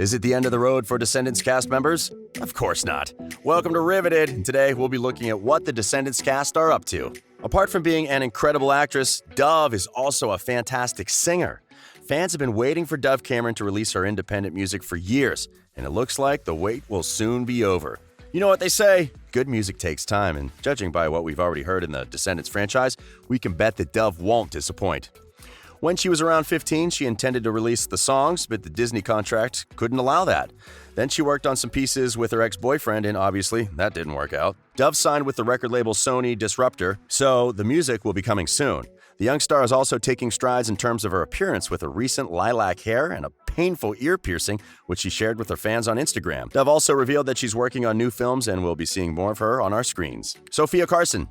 Is it the end of the road for Descendants cast members? Of course not. Welcome to Riveted, and today we'll be looking at what the Descendants cast are up to. Apart from being an incredible actress, Dove is also a fantastic singer. Fans have been waiting for Dove Cameron to release her independent music for years, and it looks like the wait will soon be over. You know what they say, good music takes time, and judging by what we've already heard in the Descendants franchise, we can bet that Dove won't disappoint. When she was around 15, she intended to release the songs, but the Disney contract couldn't allow that. Then she worked on some pieces with her ex-boyfriend, and obviously, that didn't work out. Dove signed with the record label Sony Disruptor, so the music will be coming soon. The young star is also taking strides in terms of her appearance with a recent lilac hair and a painful ear piercing, which she shared with her fans on Instagram. Dove also revealed that she's working on new films, and we'll be seeing more of her on our screens. Sofia Carson.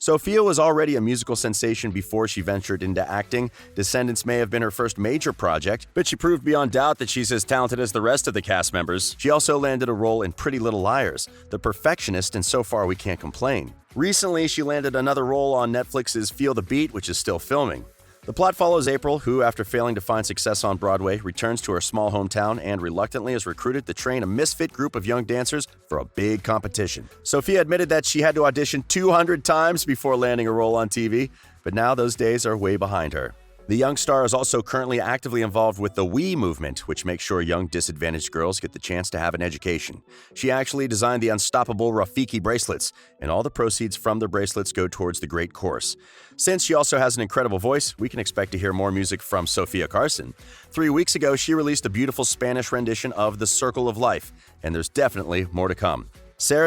Sofia was already a musical sensation before she ventured into acting. Descendants may have been her first major project, but she proved beyond doubt that she's as talented as the rest of the cast members. She also landed a role in Pretty Little Liars, the perfectionist, and so far we can't complain. Recently, she landed another role on Netflix's Feel the Beat, which is still filming. The plot follows April, who, after failing to find success on Broadway, returns to her small hometown and reluctantly is recruited to train a misfit group of young dancers for a big competition. Sofia admitted that she had to audition 200 times before landing a role on TV, but now those days are way behind her. The young star is also currently actively involved with the We movement, which makes sure young disadvantaged girls get the chance to have an education. She actually designed the unstoppable Rafiki bracelets, and all the proceeds from the bracelets go towards the great course. Since she also has an incredible voice, we can expect to hear more music from Sofia Carson. 3 weeks ago, she released a beautiful Spanish rendition of The Circle of Life, and there's definitely more to come.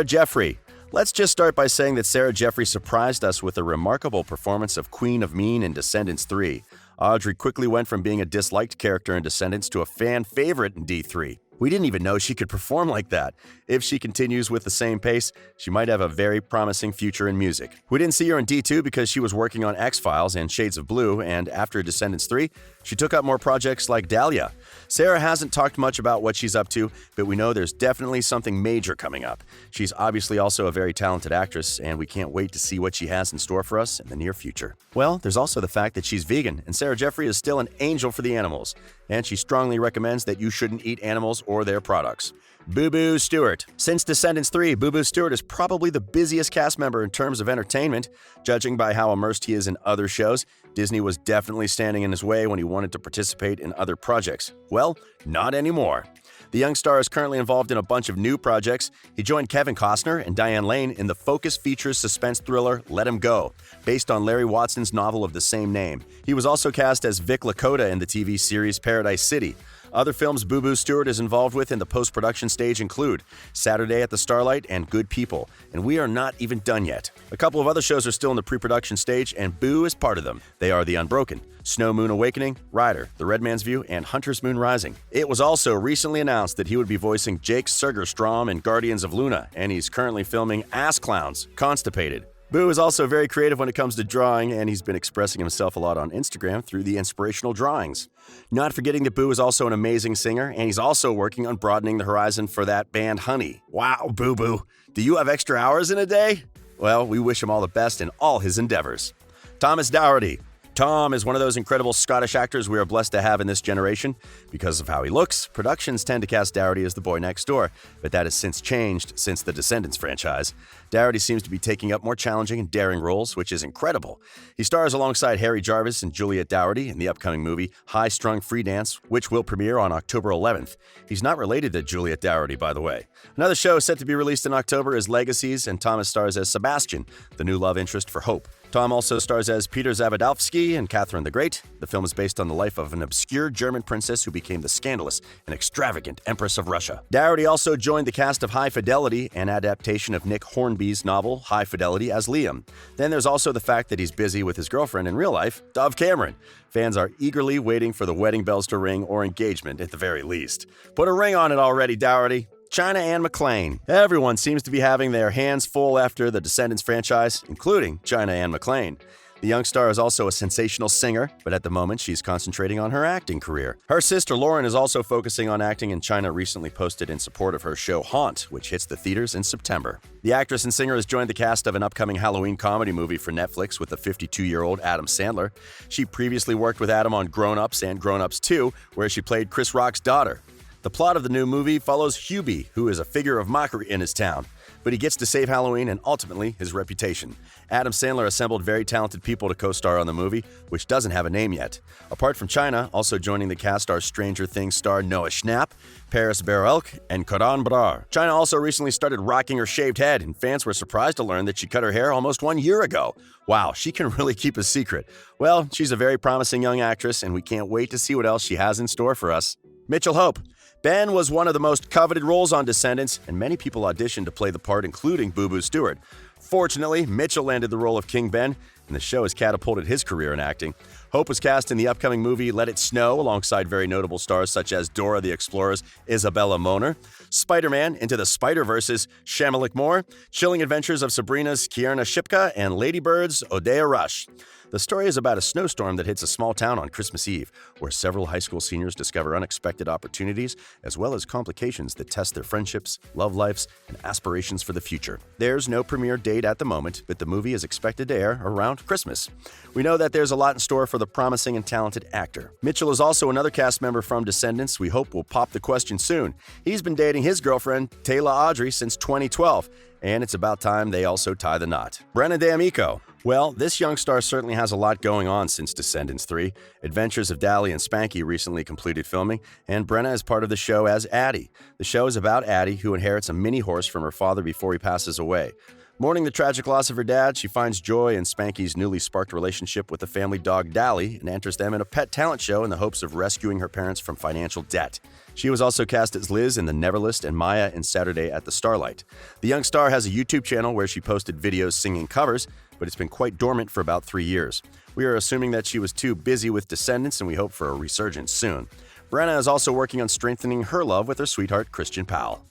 Jeffery. Let's just start by saying that Jeffery surprised us with a remarkable performance of Queen of Mean in Descendants 3. Audrey quickly went from being a disliked character in Descendants to a fan favorite in D3. We didn't even know she could perform like that. If she continues with the same pace, she might have a very promising future in music. We didn't see her in D2 because she was working on X-Files and Shades of Blue, and after Descendants 3, she took up more projects like Dahlia. Sarah hasn't talked much about what she's up to, but we know there's definitely something major coming up. She's obviously also a very talented actress, and we can't wait to see what she has in store for us in the near future. Well, there's also the fact that she's vegan, and Jeffery is still an angel for the animals, and she strongly recommends that you shouldn't eat animals or their products. Booboo Stewart. Since Descendants 3, Booboo Stewart is probably the busiest cast member in terms of entertainment. Judging by how immersed he is in other shows, Disney was definitely standing in his way when he wanted to participate in other projects. Well, not anymore. The young star is currently involved in a bunch of new projects. He joined Kevin Costner and Diane Lane in the Focus Features suspense thriller Let 'Em Go, based on Larry Watson's novel of the same name. He was also cast as Vic Lakota in the TV series Paradise City. Other films Booboo Stewart is involved with in the post-production stage include Saturday at the Starlight and Good People, and we are not even done yet. A couple of other shows are still in the pre-production stage, and Boo is part of them. They are The Unbroken, Snow Moon Awakening, Rider, The Red Man's View, and Hunter's Moon Rising. It was also recently announced that he would be voicing Jake Segerstrom in Guardians of Luna, and he's currently filming Ass Clowns, Constipated. Boo is also very creative when it comes to drawing, and he's been expressing himself a lot on Instagram through the inspirational drawings. Not forgetting that Boo is also an amazing singer, and he's also working on broadening the horizon for that band Honey. Wow, Boo Boo, do you have extra hours in a day? Well, we wish him all the best in all his endeavors. Thomas Doherty. Tom is one of those incredible Scottish actors we are blessed to have in this generation. Because of how he looks, productions tend to cast Doherty as the boy next door, but that has since changed since the Descendants franchise. Doherty seems to be taking up more challenging and daring roles, which is incredible. He stars alongside Harry Jarvis and Juliet Doherty in the upcoming movie High Strung Free Dance, which will premiere on October 11th. He's not related to Juliet Doherty, by the way. Another show set to be released in October is Legacies, and Thomas stars as Sebastian, the new love interest for Hope. Tom also stars as Peter Zavadovsky in Catherine the Great. The film is based on the life of an obscure German princess who became the scandalous and extravagant Empress of Russia. Doherty also joined the cast of High Fidelity, an adaptation of Nick Hornby's novel High Fidelity, as Liam. Then there's also the fact that he's busy with his girlfriend in real life, Dove Cameron. Fans are eagerly waiting for the wedding bells to ring, or engagement at the very least. Put a ring on it already, Doherty. China and McClain. Everyone seems to be having their hands full after the Descendants franchise, including China and McClain. The young star is also a sensational singer, but at the moment she's concentrating on her acting career. Her sister Lauren is also focusing on acting, and China recently posted in support of her show Haunt, which hits the theaters in September. The actress and singer has joined the cast of an upcoming Halloween comedy movie for Netflix with the 52-year-old Adam Sandler. She previously worked with Adam on Grown Ups and Grown Ups 2, where she played Chris Rock's daughter. The plot of the new movie follows Hubie, who is a figure of mockery in his town, but he gets to save Halloween and ultimately his reputation. Adam Sandler assembled very talented people to co-star on the movie, which doesn't have a name yet. Apart from China, also joining the cast are Stranger Things star Noah Schnapp, Paris Barelk, and Karan Brar. China also recently started rocking her shaved head, and fans were surprised to learn that she cut her hair almost 1 year ago. Wow, she can really keep a secret. Well, she's a very promising young actress, and we can't wait to see what else she has in store for us. Mitchell Hope. Ben was one of the most coveted roles on Descendants, and many people auditioned to play the part, including Booboo Stewart. Fortunately, Mitchell landed the role of King Ben, and the show has catapulted his career in acting. Hope was cast in the upcoming movie Let It Snow alongside very notable stars such as Dora the Explorer's Isabella Moner, Spider-Man Into the Spider-Verse's Shamalik Moore, Chilling Adventures of Sabrina's Kierna Shipka, and Lady Bird's Odeya Rush. The story is about a snowstorm that hits a small town on Christmas Eve, where several high school seniors discover unexpected opportunities as well as complications that test their friendships, love lives, and aspirations for the future. There's no premiere date at the moment, but the movie is expected to air around Christmas. We know that there's a lot in store for the promising and talented actor. Mitchell is also another cast member from Descendants we hope will pop the question soon. He's been dating his girlfriend, Taylor Audrey, since 2012, and it's about time they also tie the knot. Brenna D'Amico. Well, this young star certainly has a lot going on since Descendants 3. Adventures of Dally and Spanky recently completed filming, and Brenna is part of the show as Addie. The show is about Addie, who inherits a mini horse from her father before he passes away. Mourning the tragic loss of her dad, she finds joy in Spanky's newly sparked relationship with the family dog Dally and enters them in a pet talent show in the hopes of rescuing her parents from financial debt. She was also cast as Liz in The Neverlist and Maya in Saturday at the Starlight. The young star has a YouTube channel where she posted videos singing covers, but it's been quite dormant for about 3 years. We are assuming that she was too busy with Descendants, and we hope for a resurgence soon. Brenna is also working on strengthening her love with her sweetheart Christian Powell.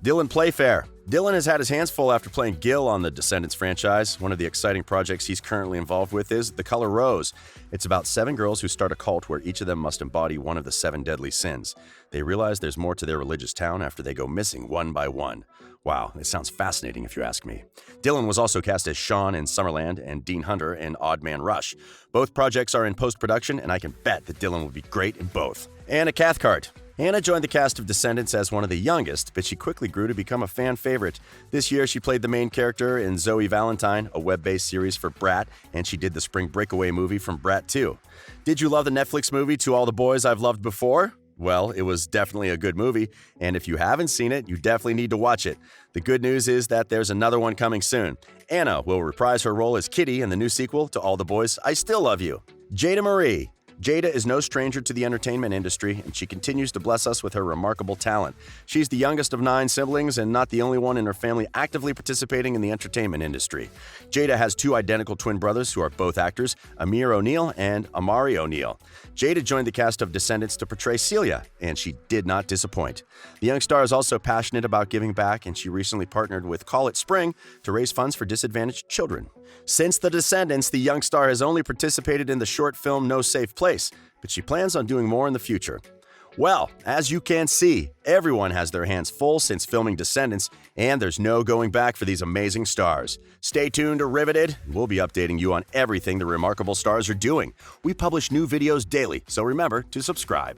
Dylan Playfair. Dylan has had his hands full after playing Gil on the Descendants franchise. One of the exciting projects he's currently involved with is The Color Rose. It's about 7 girls who start a cult where each of them must embody one of the 7 deadly sins. They realize there's more to their religious town after they go missing one by one. Wow, it sounds fascinating if you ask me. Dylan was also cast as Sean in Summerland and Dean Hunter in Odd Man Rush. Both projects are in post-production, and I can bet that Dylan will be great in both. Anna Cathcart. Hannah joined the cast of Descendants as one of the youngest, but she quickly grew to become a fan favorite. This year, she played the main character in Zoe Valentine, a web-based series for Brat, and she did the Spring Breakaway movie from Brat 2. Did you love the Netflix movie To All the Boys I've Loved Before? Well, it was definitely a good movie, and if you haven't seen it, you definitely need to watch it. The good news is that there's another one coming soon. Anna will reprise her role as Kitty in the new sequel to All the Boys I Still Love You. Jadah Marie. Jadah is no stranger to the entertainment industry, and she continues to bless us with her remarkable talent. She's the youngest of 9 siblings and not the only one in her family actively participating in the entertainment industry. Jadah has 2 identical twin brothers who are both actors, Amir O'Neal and Amari O'Neal. Jadah joined the cast of Descendants to portray Celia, and she did not disappoint. The young star is also passionate about giving back, and she recently partnered with Call It Spring to raise funds for disadvantaged children. Since The Descendants, the young star has only participated in the short film No Safe Place, but she plans on doing more in the future. Well, as you can see, everyone has their hands full since filming Descendants, and there's no going back for these amazing stars. Stay tuned to Riveted. We'll be updating you on everything the remarkable stars are doing. We publish new videos daily, so remember to subscribe.